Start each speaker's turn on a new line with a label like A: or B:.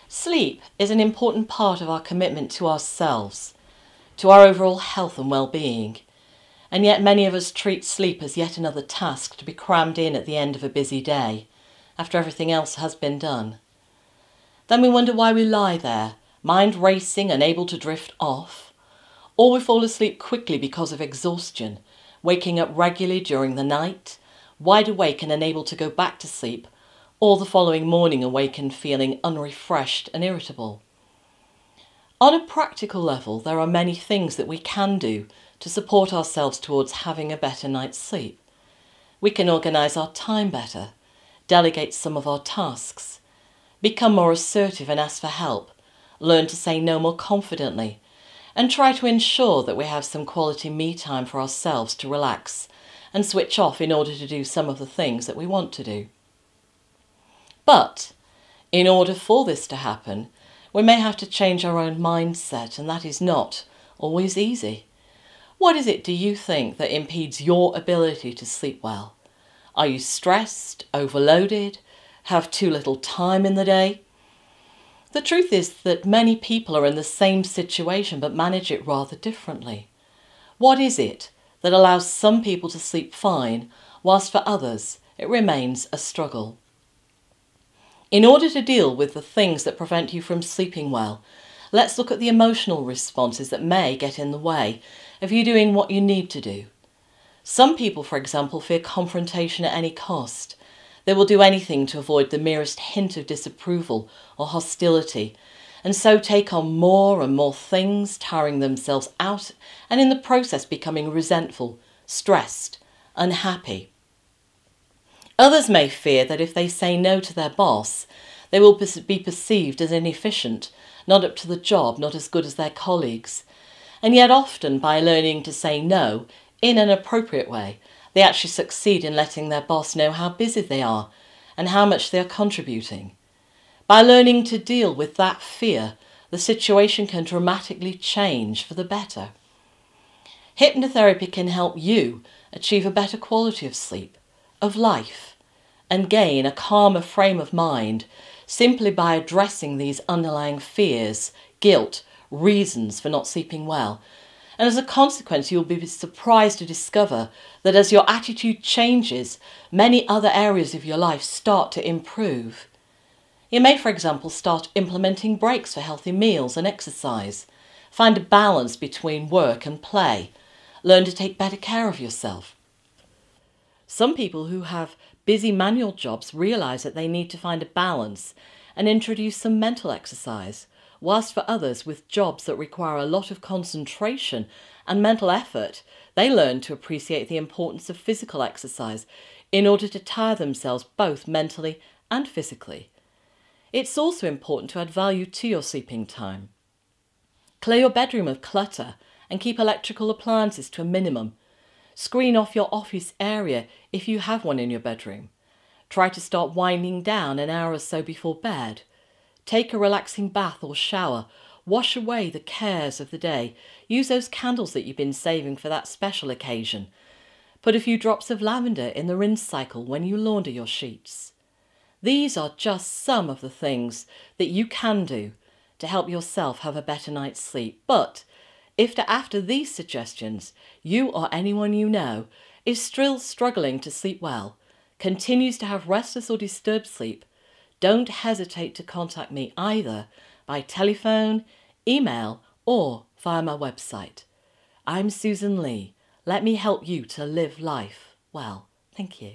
A: Sleep is an important part of our commitment to ourselves, to our overall health and well-being, and yet many of us treat sleep as yet another task to be crammed in at the end of a busy day, after everything else has been done. Then we wonder why we lie there, mind racing, unable to drift off, or we fall asleep quickly because of exhaustion, waking up regularly during the night, wide awake and unable to go back to sleep, or the following morning awakened feeling unrefreshed and irritable. On a practical level, there are many things that we can do to support ourselves towards having a better night's sleep. We can organise our time better, delegate some of our tasks, become more assertive and ask for help, learn to say no more confidently, and try to ensure that we have some quality me time for ourselves to relax and switch off in order to do some of the things that we want to do. But in order for this to happen, we may have to change our own mindset, and that is not always easy. What is it, do you think, that impedes your ability to sleep well? Are you stressed, overloaded, have too little time in the day? The truth is that many people are in the same situation but manage it rather differently. What is it that allows some people to sleep fine, whilst for others it remains a struggle? In order to deal with the things that prevent you from sleeping well, let's look at the emotional responses that may get in the way of you doing what you need to do. Some people, for example, fear confrontation at any cost. They will do anything to avoid the merest hint of disapproval or hostility, and so take on more and more things, tiring themselves out, and in the process becoming resentful, stressed, unhappy. Others may fear that if they say no to their boss, they will be perceived as inefficient, not up to the job, not as good as their colleagues. And yet often, by learning to say no in an appropriate way, they actually succeed in letting their boss know how busy they are and how much they are contributing. By learning to deal with that fear, the situation can dramatically change for the better. Hypnotherapy can help you achieve a better quality of sleep, of life, and gain a calmer frame of mind simply by addressing these underlying fears, guilt, reasons for not sleeping well. And as a consequence, you'll be surprised to discover that as your attitude changes, many other areas of your life start to improve. You may, for example, start implementing breaks for healthy meals and exercise, find a balance between work and play, learn to take better care of yourself. Some people who have busy manual jobs realise that they need to find a balance and introduce some mental exercise, whilst for others with jobs that require a lot of concentration and mental effort, they learn to appreciate the importance of physical exercise in order to tire themselves both mentally and physically. It's also important to add value to your sleeping time. Clear your bedroom of clutter and keep electrical appliances to a minimum. Screen off your office area if you have one in your bedroom. Try to start winding down an hour or so before bed. Take a relaxing bath or shower. Wash away the cares of the day. Use those candles that you've been saving for that special occasion. Put a few drops of lavender in the rinse cycle when you launder your sheets. These are just some of the things that you can do to help yourself have a better night's sleep. But if after these suggestions you or anyone you know is still struggling to sleep well, continues to have restless or disturbed sleep, don't hesitate to contact me either by telephone, email or via my website. I'm Susan Lee. Let me help you to live life well. Thank you.